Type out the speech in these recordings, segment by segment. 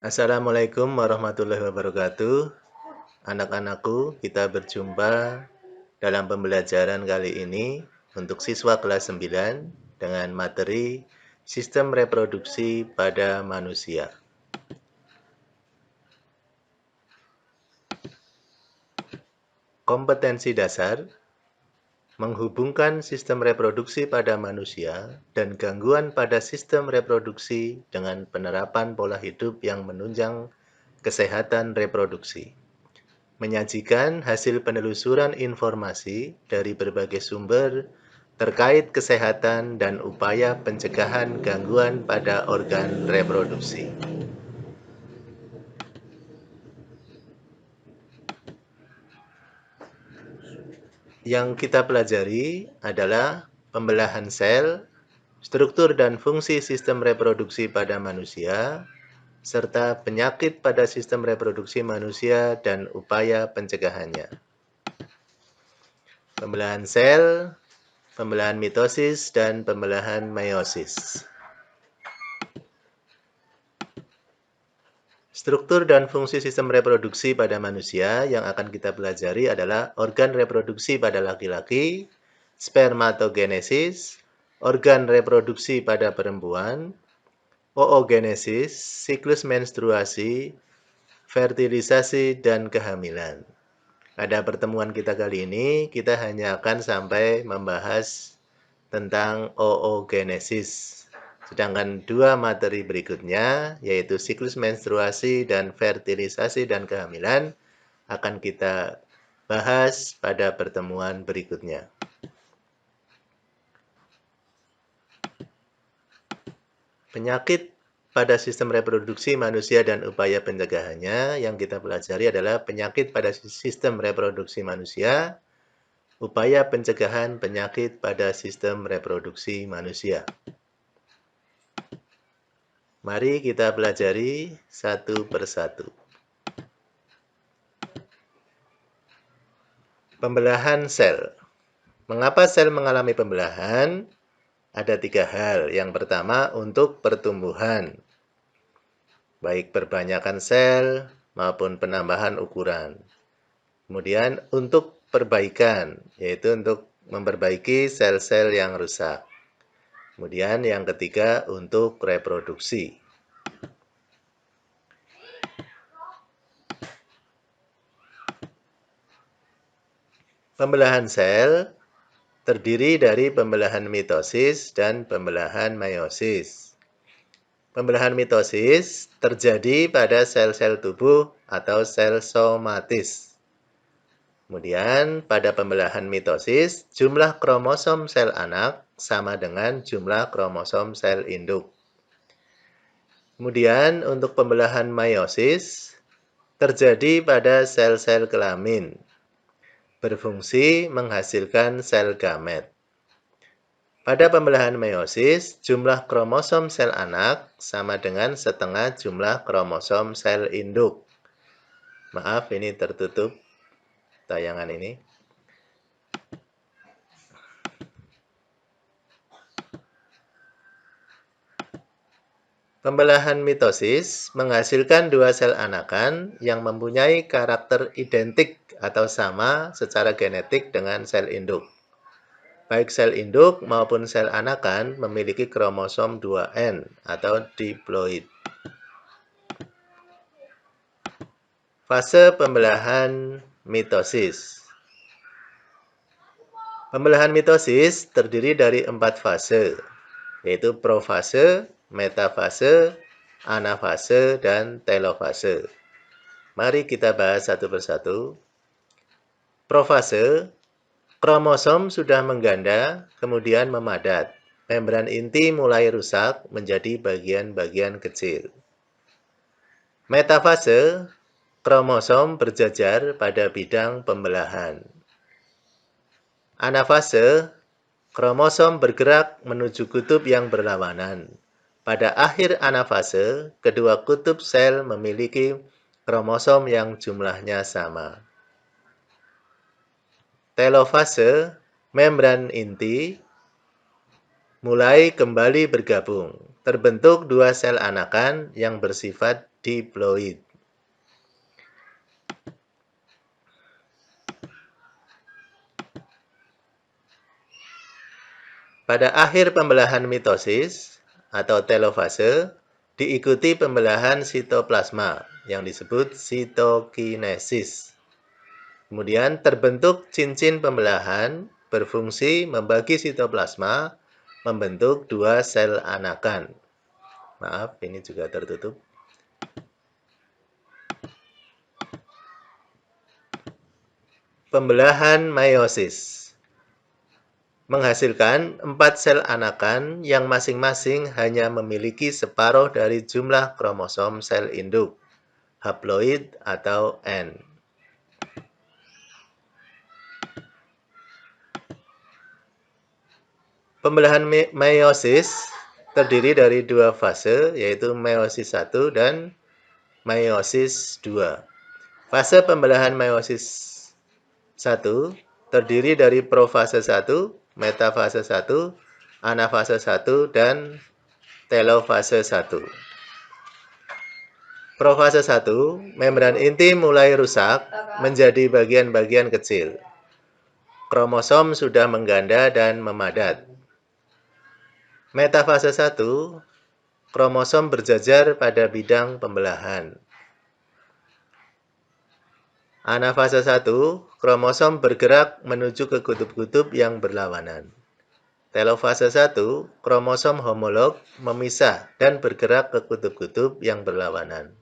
Assalamualaikum warahmatullahi wabarakatuh. Anak-anakku, kita berjumpa dalam pembelajaran kali ini untuk siswa kelas 9 dengan materi sistem reproduksi pada manusia. Kompetensi dasar menghubungkan sistem reproduksi pada manusia dan gangguan pada sistem reproduksi dengan penerapan pola hidup yang menunjang kesehatan reproduksi. Menyajikan hasil penelusuran informasi dari berbagai sumber terkait kesehatan dan upaya pencegahan gangguan pada organ reproduksi. Yang kita pelajari adalah pembelahan sel, struktur dan fungsi sistem reproduksi pada manusia, serta penyakit pada sistem reproduksi manusia dan upaya pencegahannya. Pembelahan sel, pembelahan mitosis, dan pembelahan meiosis. Struktur dan fungsi sistem reproduksi pada manusia yang akan kita pelajari adalah organ reproduksi pada laki-laki, spermatogenesis, organ reproduksi pada perempuan, oogenesis, siklus menstruasi, fertilisasi, dan kehamilan. Pada pertemuan kita kali ini, kita hanya akan sampai membahas tentang oogenesis. Sedangkan dua materi berikutnya, yaitu siklus menstruasi dan fertilisasi dan kehamilan, akan kita bahas pada pertemuan berikutnya. Penyakit pada sistem reproduksi manusia dan upaya pencegahannya yang kita pelajari adalah penyakit pada sistem reproduksi manusia, upaya pencegahan penyakit pada sistem reproduksi manusia. Mari kita pelajari satu persatu. Pembelahan sel. Mengapa sel mengalami pembelahan? Ada 3 hal. Yang pertama, untuk pertumbuhan, baik perbanyakan sel maupun penambahan ukuran. Kemudian untuk perbaikan, yaitu untuk memperbaiki sel-sel yang rusak. Kemudian yang ketiga, untuk reproduksi. Pembelahan sel terdiri dari pembelahan mitosis dan pembelahan meiosis. Pembelahan mitosis terjadi pada sel-sel tubuh atau sel somatis. Kemudian pada pembelahan mitosis, jumlah kromosom sel anak sama dengan jumlah kromosom sel induk. Kemudian untuk pembelahan meiosis terjadi pada sel-sel kelamin, berfungsi menghasilkan sel gamet. Pada pembelahan meiosis, jumlah kromosom sel anak sama dengan setengah jumlah kromosom sel induk. Maaf, ini tertutup tayangan ini. Pembelahan mitosis menghasilkan dua sel anakan yang mempunyai karakter identik atau sama secara genetik dengan sel induk. Baik sel induk maupun sel anakan memiliki kromosom 2N atau diploid. Fase pembelahan mitosis. Pembelahan mitosis terdiri dari 4 fase, yaitu profase, metafase, anafase, dan telofase. Mari kita bahas satu persatu. Profase, kromosom sudah mengganda, kemudian memadat. Membran inti mulai rusak menjadi bagian-bagian kecil. Metafase, kromosom berjajar pada bidang pembelahan. Anafase, kromosom bergerak menuju kutub yang berlawanan. Pada akhir anafase, kedua kutub sel memiliki kromosom yang jumlahnya sama. Telofase, membran inti mulai kembali bergabung. Terbentuk dua sel anakan yang bersifat diploid. Pada akhir pembelahan mitosis atau telofase, diikuti pembelahan sitoplasma yang disebut sitokinesis. Kemudian terbentuk cincin pembelahan berfungsi membagi sitoplasma membentuk dua sel anakan. Maaf, ini juga tertutup. Pembelahan meiosis menghasilkan 4 sel anakan yang masing-masing hanya memiliki separuh dari jumlah kromosom sel induk, haploid atau N. Pembelahan meiosis terdiri dari dua fase, yaitu meiosis 1 dan meiosis 2. Fase pembelahan meiosis 1 terdiri dari profase 1, metafase 1, anafase 1, dan telofase 1. Profase 1, membran inti mulai rusak menjadi bagian-bagian kecil. Kromosom sudah mengganda dan memadat. Metafase 1, kromosom berjajar pada bidang pembelahan. Anafase 1, kromosom bergerak menuju ke kutub-kutub yang berlawanan. Telofase 1, kromosom homolog memisah dan bergerak ke kutub-kutub yang berlawanan.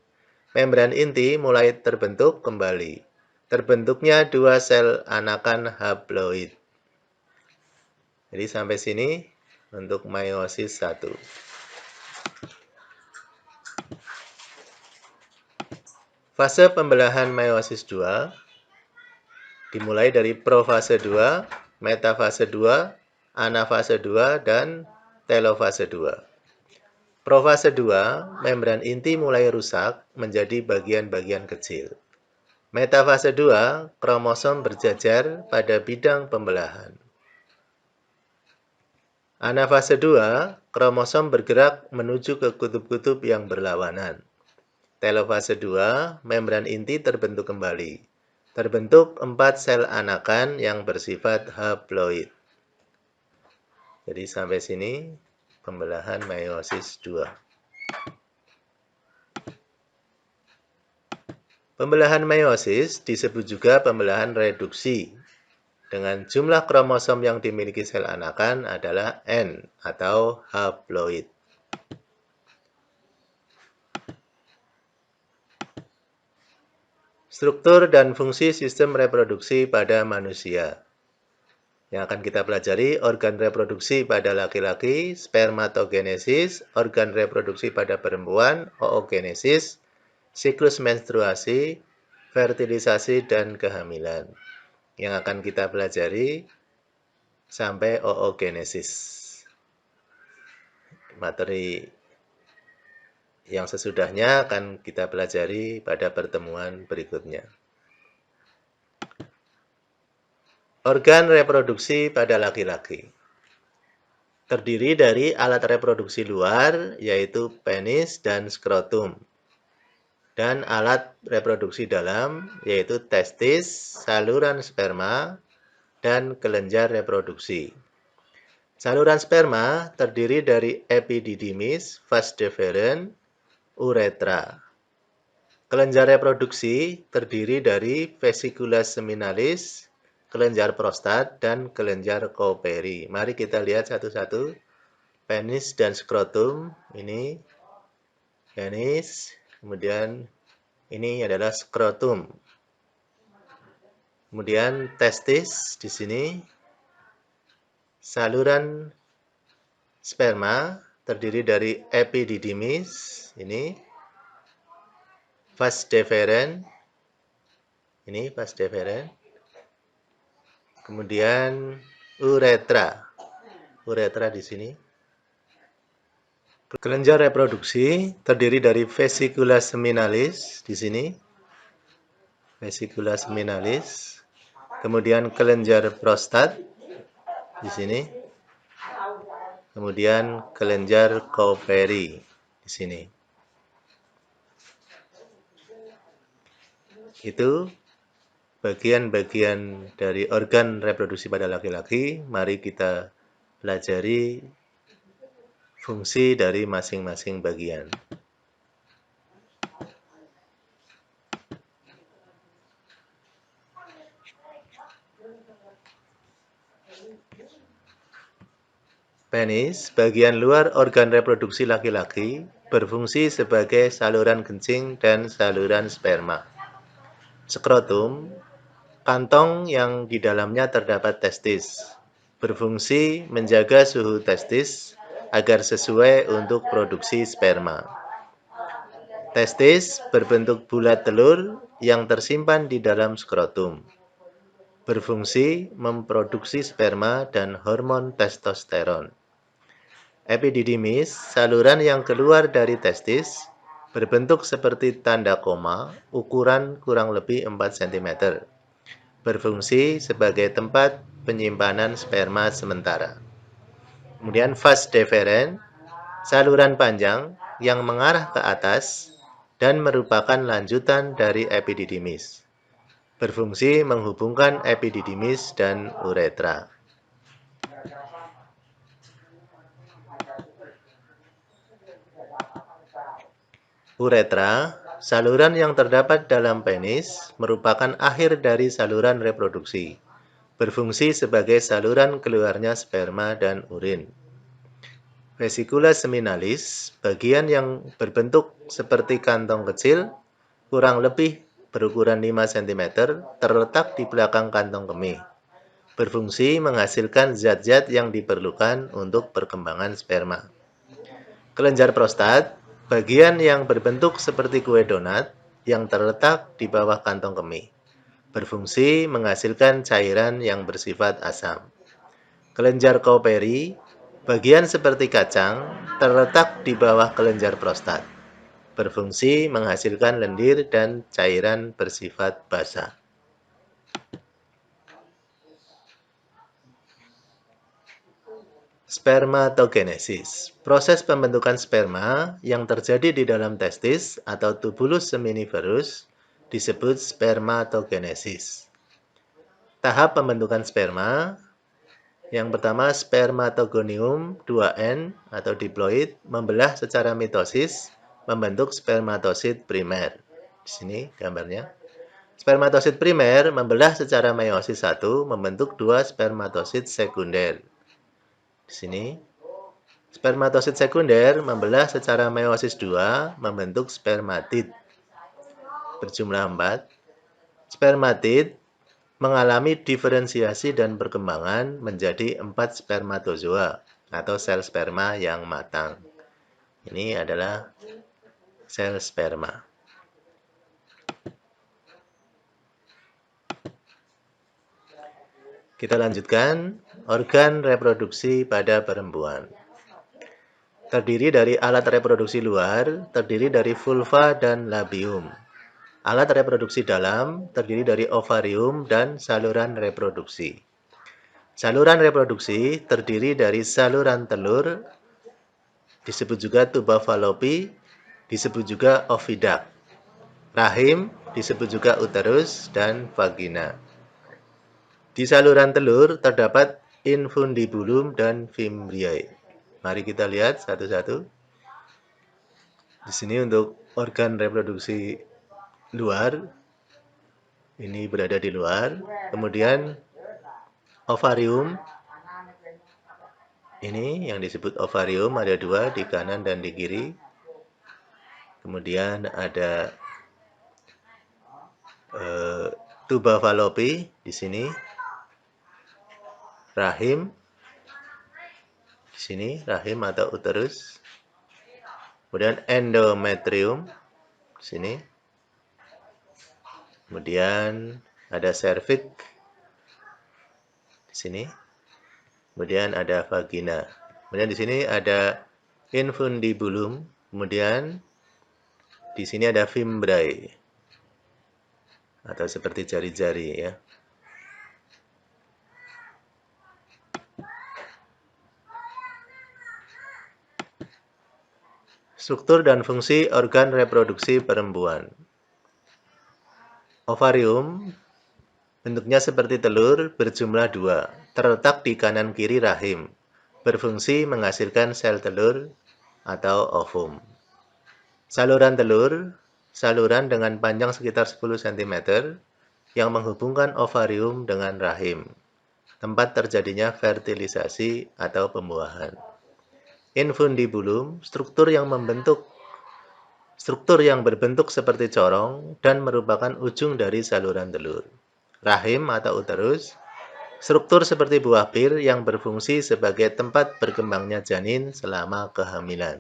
Membran inti mulai terbentuk kembali. Terbentuknya dua sel anakan haploid. Jadi sampai sini untuk meiosis 1. Fase pembelahan meiosis 2 dimulai dari profase 2, metafase 2, anafase 2, dan telofase 2. Profase 2, membran inti mulai rusak menjadi bagian-bagian kecil. Metafase 2, kromosom berjajar pada bidang pembelahan. Anafase 2, kromosom bergerak menuju ke kutub-kutub yang berlawanan. Telofase 2, membran inti terbentuk kembali. Terbentuk 4 sel anakan yang bersifat haploid. Jadi sampai sini pembelahan meiosis 2. Pembelahan meiosis disebut juga pembelahan reduksi. Dengan jumlah kromosom yang dimiliki sel anakan adalah N atau haploid. Struktur dan fungsi sistem reproduksi pada manusia. Yang akan kita pelajari, organ reproduksi pada laki-laki, spermatogenesis, organ reproduksi pada perempuan, oogenesis, siklus menstruasi, fertilisasi, dan kehamilan. Yang akan kita pelajari sampai oogenesis. Materi yang sesudahnya akan kita pelajari pada pertemuan berikutnya. Organ reproduksi pada laki-laki terdiri dari alat reproduksi luar, yaitu penis dan skrotum, dan alat reproduksi dalam, yaitu testis, saluran sperma, dan kelenjar reproduksi. Saluran sperma terdiri dari epididymis, vas deferens, uretra. Kelenjar reproduksi terdiri dari vesicula seminalis, kelenjar prostat, dan kelenjar Cowperry. Mari kita lihat satu-satu. Penis dan skrotum, ini penis, kemudian ini adalah skrotum. Kemudian testis di sini, saluran sperma terdiri dari epididymis, ini vas deferens, ini vas deferens. Kemudian uretra di sini. Kelenjar reproduksi terdiri dari vesicula seminalis di sini, vesicula seminalis. Kemudian kelenjar prostat di sini. Kemudian kelenjar Cowperry di sini. Itu bagian-bagian dari organ reproduksi pada laki-laki. Mari kita pelajari fungsi dari masing-masing bagian. Penis, bagian luar organ reproduksi laki-laki, berfungsi sebagai saluran kencing dan saluran sperma. Skrotum, kantong yang di dalamnya terdapat testis, berfungsi menjaga suhu testis agar sesuai untuk produksi sperma. Testis berbentuk bulat telur yang tersimpan di dalam skrotum, berfungsi memproduksi sperma dan hormon testosteron. Epididymis, saluran yang keluar dari testis, berbentuk seperti tanda koma, ukuran kurang lebih 4 cm. Berfungsi sebagai tempat penyimpanan sperma sementara. Kemudian vas deferens, saluran panjang yang mengarah ke atas dan merupakan lanjutan dari epididymis. Berfungsi menghubungkan epididymis dan uretra. Uretra, saluran yang terdapat dalam penis, merupakan akhir dari saluran reproduksi. Berfungsi sebagai saluran keluarnya sperma dan urin. Vesicula seminalis, bagian yang berbentuk seperti kantong kecil, kurang lebih berukuran 5 cm, terletak di belakang kantong kemih. Berfungsi menghasilkan zat-zat yang diperlukan untuk perkembangan sperma. Kelenjar prostat, bagian yang berbentuk seperti kue donat yang terletak di bawah kantong kemih. Berfungsi menghasilkan cairan yang bersifat asam. Kelenjar Cowperry, bagian seperti kacang, terletak di bawah kelenjar prostat. Berfungsi menghasilkan lendir dan cairan bersifat basah. Spermatogenesis, proses pembentukan sperma yang terjadi di dalam testis atau tubulus seminiferus disebut spermatogenesis. Tahap pembentukan sperma, yang pertama spermatogonium 2N atau diploid membelah secara mitosis membentuk spermatosit primer. Di sini gambarnya. Spermatosit primer membelah secara meiosis 1 membentuk 2 spermatosit sekunder. Di sini, spermatosit sekunder membelah secara meiosis 2 membentuk spermatid berjumlah 4. Spermatid mengalami diferensiasi dan perkembangan menjadi 4 spermatozoa atau sel sperma yang matang. Ini adalah sel sperma. Kita lanjutkan, organ reproduksi pada perempuan. Terdiri dari alat reproduksi luar, terdiri dari vulva dan labium. Alat reproduksi dalam, terdiri dari ovarium dan saluran reproduksi. Saluran reproduksi terdiri dari saluran telur, disebut juga tuba Fallopi, disebut juga oviduct. Rahim, disebut juga uterus, dan vagina. Di saluran telur terdapat infundibulum dan fimbriae. Mari kita lihat satu-satu. Di sini untuk organ reproduksi luar, ini berada di luar. Kemudian ovarium, ini yang disebut ovarium ada 2 di kanan dan di kiri. Kemudian ada tuba Fallopi di sini. Rahim, di sini rahim atau uterus. Kemudian endometrium di sini. Kemudian ada cervix di sini. Kemudian ada vagina. Kemudian di sini ada infundibulum. Kemudian di sini ada fimbriae atau seperti jari-jari ya. Struktur dan fungsi organ reproduksi perempuan. Ovarium bentuknya seperti telur, berjumlah 2, terletak di kanan kiri rahim, berfungsi menghasilkan sel telur atau ovum. Saluran telur, saluran dengan panjang sekitar 10 cm yang menghubungkan ovarium dengan rahim, tempat terjadinya fertilisasi atau pembuahan. Infundibulum, struktur yang berbentuk seperti corong dan merupakan ujung dari saluran telur. Rahim atau uterus, struktur seperti buah pir yang berfungsi sebagai tempat berkembangnya janin selama kehamilan.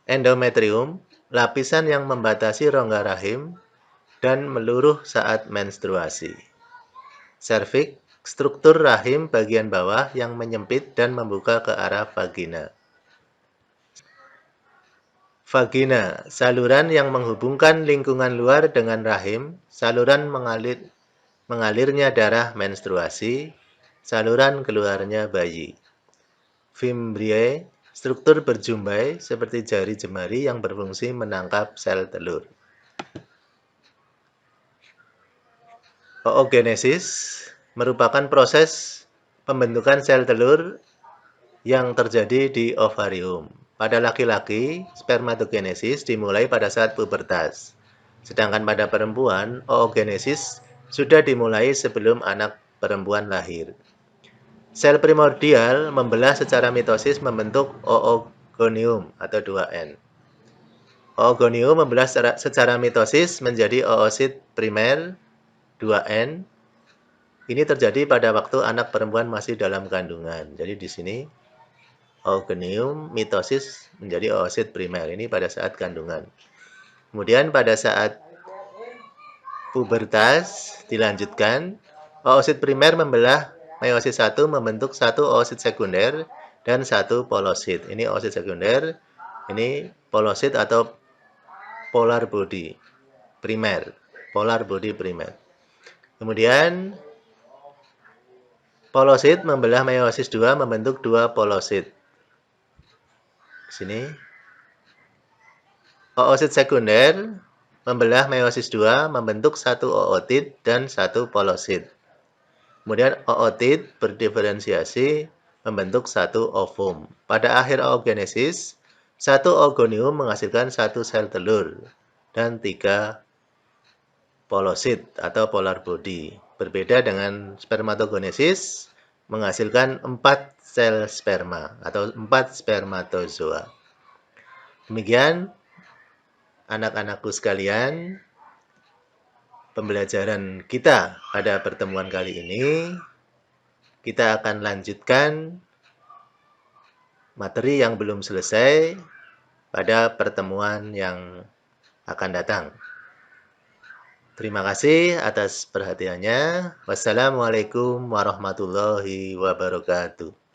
Endometrium, lapisan yang membatasi rongga rahim dan meluruh saat menstruasi. Serviks, struktur rahim bagian bawah yang menyempit dan membuka ke arah vagina. Vagina, saluran yang menghubungkan lingkungan luar dengan rahim, saluran mengalirnya darah menstruasi, saluran keluarnya bayi. Fimbriae, struktur berjumbai seperti jari jemari yang berfungsi menangkap sel telur. Oogenesis merupakan proses pembentukan sel telur yang terjadi di ovarium. Pada laki-laki, spermatogenesis dimulai pada saat pubertas. Sedangkan pada perempuan, oogenesis sudah dimulai sebelum anak perempuan lahir. Sel primordial membelah secara mitosis membentuk oogonium atau 2N. Oogonium membelah secara mitosis menjadi oosit primer 2N. Ini terjadi pada waktu anak perempuan masih dalam kandungan. Jadi di sini oogonium mitosis menjadi oosit primer. Ini pada saat kandungan. Kemudian pada saat pubertas dilanjutkan, oosit primer membelah meiosis 1 membentuk satu oosit sekunder dan satu polosit. Ini oosit sekunder, ini polosit atau polar body primer. Polar body primer. Kemudian polosit membelah meiosis 2 membentuk dua polosit. Sini. Oosit sekunder membelah meiosis 2 membentuk satu ootit dan satu polosit. Kemudian ootit berdiferensiasi membentuk satu ovum. Pada akhir oogenesis, satu oogonium menghasilkan satu sel telur dan 3 polosit atau polar body. Berbeda dengan spermatogenesis menghasilkan 4 sel sperma atau 4 spermatozoa. Demikian anak-anakku sekalian, pembelajaran kita pada pertemuan kali ini. Kita akan lanjutkan materi yang belum selesai pada pertemuan yang akan datang. Terima kasih atas perhatiannya. Wassalamualaikum warahmatullahi wabarakatuh.